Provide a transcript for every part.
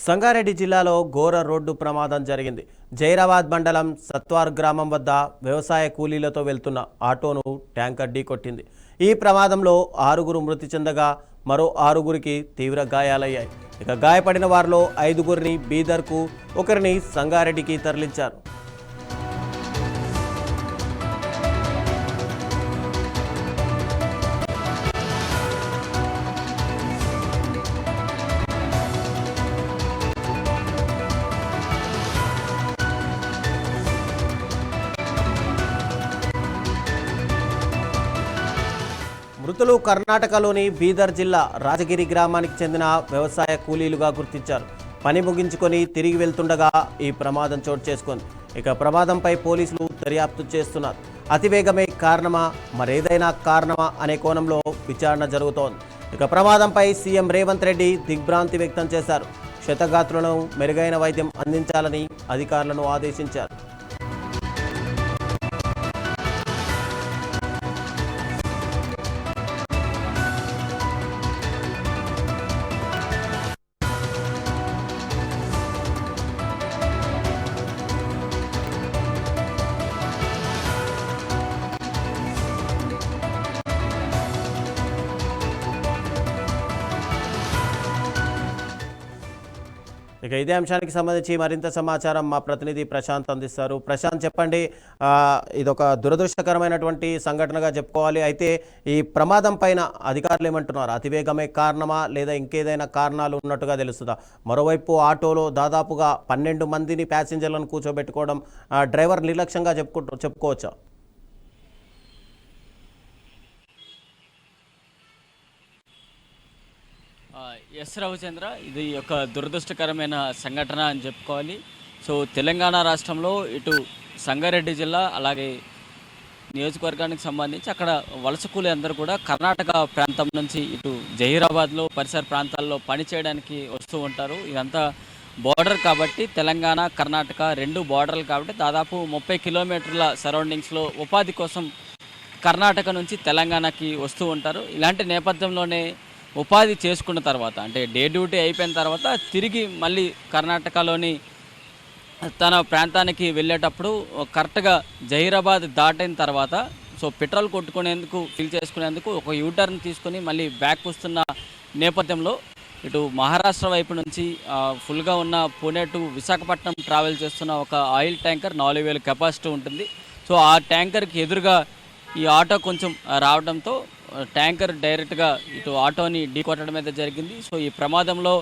సంగారెడ్డి జిల్లాలో ఘోర రోడ్డు ప్రమాదం జరిగింది. జైరాబాద్ మండలం సత్వార్ గ్రామం వద్ద వ్యవసాయ కూలీలతో వెళ్తున్న ఆటోను ట్యాంకర్ ఢీకొట్టింది. ఈ ప్రమాదంలో 6 మృతి చెందగా మరో 6 తీవ్ర గాయాలయ్యాయి. ఇక గాయపడిన వారిలో 5 బీదర్కు, 1 సంగారెడ్డికి తరలించారు. మృతులు కర్ణాటకలోని బీదర్ జిల్లా రాజగిరి గ్రామానికి చెందిన వ్యవసాయ కూలీలుగా గుర్తించారు. పని ముగించుకొని తిరిగి వెళ్తుండగా ఈ ప్రమాదం చోటు చేసుకుంది. ఇక ప్రమాదంపై పోలీసులు దర్యాప్తు చేస్తున్నారు. అతివేగమే కారణమా, మరేదైనా కారణమా అనే కోణంలో విచారణ జరుగుతోంది. ఇక ప్రమాదంపై సీఎం రేవంత్ రెడ్డి దిగ్భ్రాంతి వ్యక్తం చేశారు. క్షతగాత్రులను మెరుగైన వైద్యం అందించాలని అధికారులను ఆదేశించారు. ఇక ఇదే అంశానికి సంబంధించి మరింత సమాచారం మా ప్రతినిధి ప్రశాంత్ అందిస్తారు. ప్రశాంత్, చెప్పండి. ఇదొక దురదృష్టకరమైనటువంటి సంఘటనగా చెప్పుకోవాలి. అయితే ఈ ప్రమాదం పైన అధికారులు ఏమంటున్నారు? అతివేగమే కారణమా, లేదా ఇంకేదైనా కారణాలు ఉన్నట్టుగా తెలుస్తుందా? మరోవైపు ఆటోలో దాదాపుగా 12 మందిని ప్యాసింజర్లను కూర్చోబెట్టుకోవడం డ్రైవర్ నిర్లక్ష్యంగా చెప్పుకోవచ్చా? ఎస్ రవిచంద్ర, ఇది ఒక దురదృష్టకరమైన సంఘటన అని చెప్పుకోవాలి. సో తెలంగాణ రాష్ట్రంలో ఇటు సంగారెడ్డి జిల్లా అలాగే నియోజకవర్గానికి సంబంధించి అక్కడ వలస కూలీ అందరూ కూడా కర్ణాటక ప్రాంతం నుంచి ఇటు జహీరాబాద్లో పరిసర ప్రాంతాల్లో పని చేయడానికి వస్తూ ఉంటారు. ఇదంతా బార్డర్ కాబట్టి, తెలంగాణ కర్ణాటక 2 బార్డర్లు కాబట్టి దాదాపు 30 కిలోమీటర్ల సరౌండింగ్స్లో ఉపాధి కోసం కర్ణాటక నుంచి తెలంగాణకి వస్తూ ఉంటారు. ఇలాంటి నేపథ్యంలోనే ఉపాధి చేసుకున్న తర్వాత, అంటే డే డ్యూటీ అయిపోయిన తర్వాత తిరిగి మళ్ళీ కర్ణాటకలోని తన ప్రాంతానికి వెళ్ళేటప్పుడు కరెక్ట్గా జహీరాబాద్ దాటిన తర్వాత సో పెట్రోల్ కొట్టుకునేందుకు, ఫిల్ చేసుకునేందుకు ఒక యూటర్న్ తీసుకొని మళ్ళీ బ్యాక్ వస్తున్న నేపథ్యంలో ఇటు మహారాష్ట్ర వైపు నుంచి ఫుల్గా ఉన్న పూణే టు విశాఖపట్నం ట్రావెల్ చేస్తున్న ఒక ఆయిల్ ట్యాంకర్ 4000 కెపాసిటీ ఉంటుంది. సో ఆ ట్యాంకర్కి ఎదురుగా ఈ ఆటో కొంచెం రావడంతో ట్యాంకర్ డైరెక్ట్గా ఇటు ఆటోని ఢీకొట్టడం అయితే జరిగింది. సో ఈ ప్రమాదంలో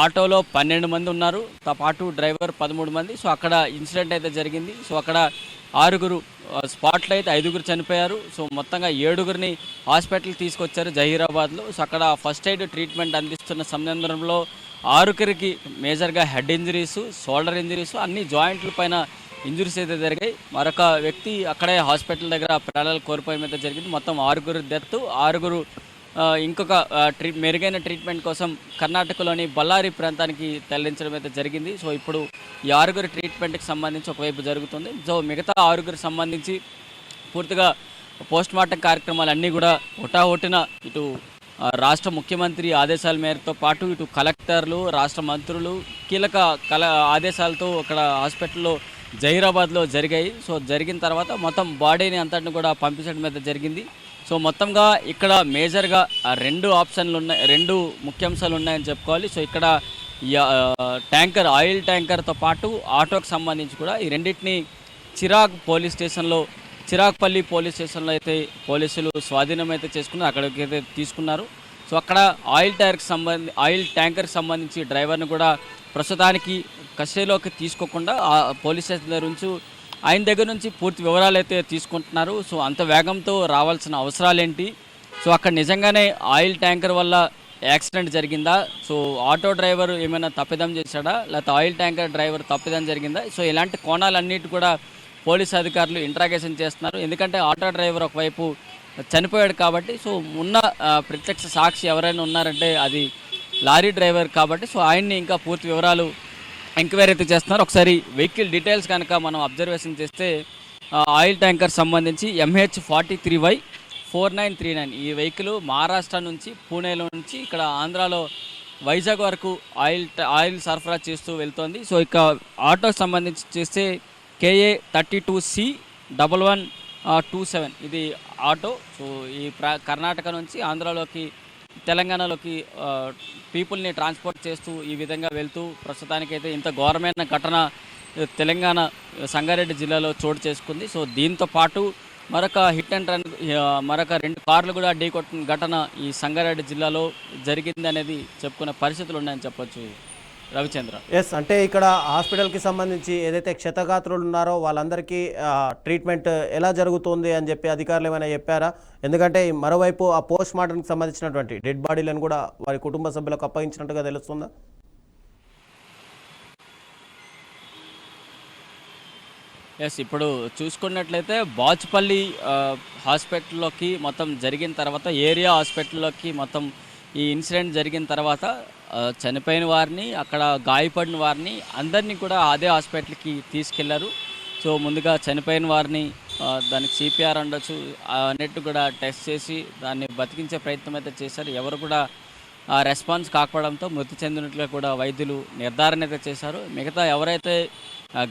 ఆటోలో 12 మంది ఉన్నారు, పాటు డ్రైవర్ 13 మంది. సో అక్కడ ఇన్సిడెంట్ అయితే జరిగింది. సో అక్కడ 6 స్పాట్లో అయితే 5 చనిపోయారు. సో మొత్తంగా 7 హాస్పిటల్కి తీసుకొచ్చారు జహీరాబాద్లో. సో అక్కడ ఫస్ట్ ఎయిడ్ ట్రీట్మెంట్ అందిస్తున్న సందర్భంలో 6 మేజర్గా హెడ్ ఇంజరీస్, షోల్డర్ ఇంజరీస్, అన్ని జాయింట్ల పైన ఇంజురీస్ అయితే జరిగాయి. మరొక వ్యక్తి అక్కడే హాస్పిటల్ దగ్గర ప్రాణాలు కోల్పోవడం అయితే జరిగింది. మొత్తం 6 డెత్, 6 ఇంకొక మెరుగైన ట్రీట్మెంట్ కోసం కర్ణాటకలోని బళ్ళారి ప్రాంతానికి తరలించడం అయితే జరిగింది. సో ఇప్పుడు ఈ 6 ట్రీట్మెంట్కి సంబంధించి ఒకవైపు జరుగుతుంది. సో మిగతా 6 సంబంధించి పూర్తిగా పోస్ట్మార్టం కార్యక్రమాలు అన్నీ కూడా హుటాహుటిన ఇటు రాష్ట్ర ముఖ్యమంత్రి ఆదేశాల మేరతో పాటు ఇటు కలెక్టర్లు, రాష్ట్ర మంత్రులు కీలక ఆదేశాలతో అక్కడ హాస్పిటల్లో జహీరాబాద్లో జరిగాయి. సో జరిగిన తర్వాత మొత్తం బాడీని అంతటిని కూడా పంపించడం అయితే జరిగింది. సో మొత్తంగా ఇక్కడ మేజర్గా 2 ఆప్షన్లు ఉన్నాయి, 2 ముఖ్యాంశాలు ఉన్నాయని చెప్పుకోవాలి. సో ఇక్కడ ట్యాంకర్, ఆయిల్ ట్యాంకర్తో పాటు ఆటోకి సంబంధించి కూడా ఈ రెండింటిని చిరాగ్పల్లి పోలీస్ స్టేషన్లో అయితే పోలీసులు స్వాధీనం అయితే చేసుకున్నారు, అక్కడికి అయితే తీసుకున్నారు. సో అక్కడ ఆయిల్ ట్యాంకర్కి సంబంధించి డ్రైవర్ని కూడా ప్రస్తుతానికి కస్టడీలోకి తీసుకోకుండా పోలీస్ స్టేషన్ దగ్గర నుంచి ఆయన దగ్గర నుంచి పూర్తి వివరాలు అయితే తీసుకుంటున్నారు. సో అంత వేగంతో రావాల్సిన అవసరాలు ఏంటి, సో అక్కడ నిజంగానే ఆయిల్ ట్యాంకర్ వల్ల యాక్సిడెంట్ జరిగిందా, సో ఆటో డ్రైవర్ ఏమైనా తప్పిదం చేశాడా, లేకపోతే ఆయిల్ ట్యాంకర్ డ్రైవర్ తప్పిదం జరిగిందా, సో ఇలాంటి కోణాలన్నిటి కూడా పోలీస్ అధికారులు ఇంట్రాగేషన్ చేస్తున్నారు. ఎందుకంటే ఆటో డ్రైవర్ ఒకవైపు చనిపోయాడు కాబట్టి, సో ఉన్న ప్రత్యక్ష సాక్షి ఎవరైనా ఉన్నారంటే అది లారీ డ్రైవర్ కాబట్టి, సో ఆయన్ని ఇంకా పూర్తి వివరాలు ఎంక్వైరీ అయితే చేస్తున్నారు. ఒకసారి వెహికల్ డీటెయిల్స్ కనుక మనం అబ్జర్వేషన్ చేస్తే ఆయిల్ ట్యాంకర్ సంబంధించి MH43Y4939 ఈ వెహికల్ మహారాష్ట్ర నుంచి పూణేలో నుంచి ఇక్కడ ఆంధ్రాలో వైజాగ్ వరకు ఆయిల్ సరఫరా చేస్తూ వెళ్తోంది. సో ఇక ఆటోకి సంబంధించి చేస్తే KA 32C1127 ఇది ఆటో. సో ఈ కర్ణాటక నుంచి ఆంధ్రాలోకి తెలంగాణలోకి పీపుల్ని ట్రాన్స్పోర్ట్ చేస్తూ ఈ విధంగా వెళ్తూ ప్రస్తుతానికైతే ఇంత ఘోరమైన ఘటన తెలంగాణ సంగారెడ్డి జిల్లాలో చోటు చేసుకుంది. సో దీంతో పాటు మరొక హిట్ అండ్ రన్ మరొక 2 కార్లు కూడా ఢీకొట్టిన ఘటన ఈ సంగారెడ్డి జిల్లాలో జరిగింది అనేది చెప్పుకునే పరిస్థితులు ఉన్నాయని చెప్పొచ్చు రవిచంద్ర. ఎస్, అంటే ఇక్కడ హాస్పిటల్కి సంబంధించి ఏదైతే క్షతగాత్రులు ఉన్నారో వాళ్ళందరికీ ట్రీట్మెంట్ ఎలా జరుగుతుంది అని చెప్పి అధికారులు ఏమైనా చెప్పారా? ఎందుకంటే మరోవైపు ఆ పోస్ట్ మార్టంకి సంబంధించినటువంటి డెడ్ బాడీలను కూడా వారి కుటుంబ సభ్యులకు అప్పగించినట్టుగా తెలుస్తుందా? ఎస్, ఇప్పుడు చూసుకున్నట్లయితే బాచుపల్లి హాస్పిటల్లోకి మొత్తం జరిగిన తర్వాత ఏరియా హాస్పిటల్లోకి మొత్తం ఈ ఇన్సిడెంట్ జరిగిన తర్వాత చనిపోయిన వారిని అక్కడ గాయపడిన వారిని అందరినీ కూడా అదే హాస్పిటల్కి తీసుకెళ్లారు. సో ముందుగా చనిపోయిన వారిని దానికి CPR ఉండొచ్చు అన్నట్టు కూడా టెస్ట్ చేసి దాన్ని బతికించే ప్రయత్నం అయితే చేశారు. ఎవరు కూడా రెస్పాన్స్ కాకపోవడంతో మృతి చెందినట్లుగా కూడా వైద్యులు నిర్ధారణ అయితే చేశారు. మిగతా ఎవరైతే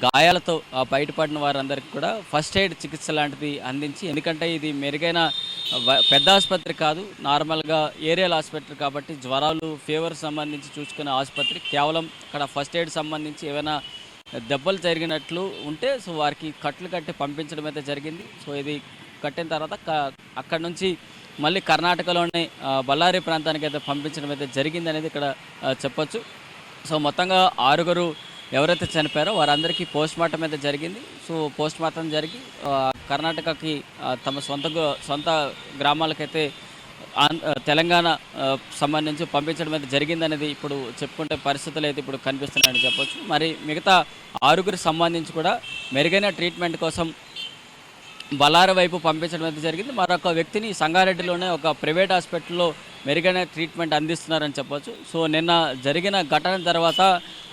గాయాలతో బయటపడిన వారందరికీ కూడా ఫస్ట్ ఎయిడ్ చికిత్స లాంటిది అందించి, ఎందుకంటే ఇది మెరుగైన పెద్ద ఆసుపత్రి కాదు, నార్మల్గా ఏరియల్ ఆసుపత్రి కాబట్టి జ్వరాలు ఫీవర్ సంబంధించి చూసుకునే ఆసుపత్రి. కేవలం అక్కడ ఫస్ట్ ఎయిడ్ సంబంధించి ఏమైనా దెబ్బలు జరిగినట్లు ఉంటే సో వారికి కట్లు కట్టి పంపించడం అయితే జరిగింది. సో ఇది కట్టిన తర్వాత అక్కడ నుంచి మళ్ళీ కర్ణాటకలోని బళ్ళారి ప్రాంతానికి అయితే పంపించడం అయితే జరిగింది అనేది ఇక్కడ చెప్పొచ్చు. సో మొత్తంగా 6 ఎవరైతే చనిపోయారో వారందరికీ పోస్ట్ మార్టం అయితే జరిగింది. సో పోస్ట్ మార్టం జరిగి కర్ణాటకకి తమ సొంత గ్రామాలకైతే తెలంగాణ సంబంధించి పంపించడం అయితే జరిగిందనేది ఇప్పుడు చెప్పుకుంటే పరిస్థితులు అయితే ఇప్పుడు కనిపిస్తున్నాయని చెప్పొచ్చు. మరి మిగతా 6 సంబంధించి కూడా మెరుగైన ట్రీట్మెంట్ కోసం బళ్ళారి వైపు పంపించడం అయితే జరిగింది. మరొక వ్యక్తిని సంగారెడ్డిలోనే ఒక ప్రైవేట్ హాస్పిటల్లో మెరుగైన ట్రీట్మెంట్ అందిస్తున్నారని చెప్పొచ్చు. సో నిన్న జరిగిన ఘటన తర్వాత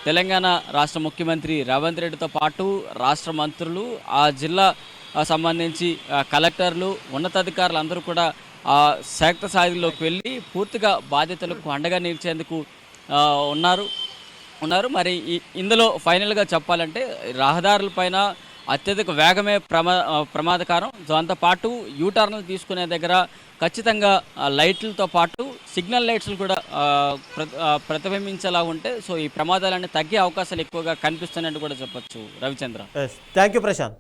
తెలంగాణ రాష్ట్ర ముఖ్యమంత్రి రేవంత్ రెడ్డితో పాటు రాష్ట్ర మంత్రులు, ఆ జిల్లా సంబంధించి కలెక్టర్లు, ఉన్నతాధికారులు అందరూ కూడా శాక్త సాధిలోకి వెళ్ళి పూర్తిగా బాధితులకు అండగా నిలిచేందుకు ఉన్నారు. మరి ఇందులో ఫైనల్గా చెప్పాలంటే రహదారులపైన అత్యధిక వేగమే ప్రమాదకరం. దాంతోపాటు యూటర్న్లు తీసుకునే దగ్గర ఖచ్చితంగా లైట్లతో పాటు సిగ్నల్ లైట్స్లు కూడా ప్రతిబింబించేలా ఉంటే సో ఈ ప్రమాదాలన్నీ తగ్గే అవకాశాలు ఎక్కువగా కనిపిస్తున్నట్టు కూడా చెప్పొచ్చు రవిచంద్ర. Thank you Prashanth.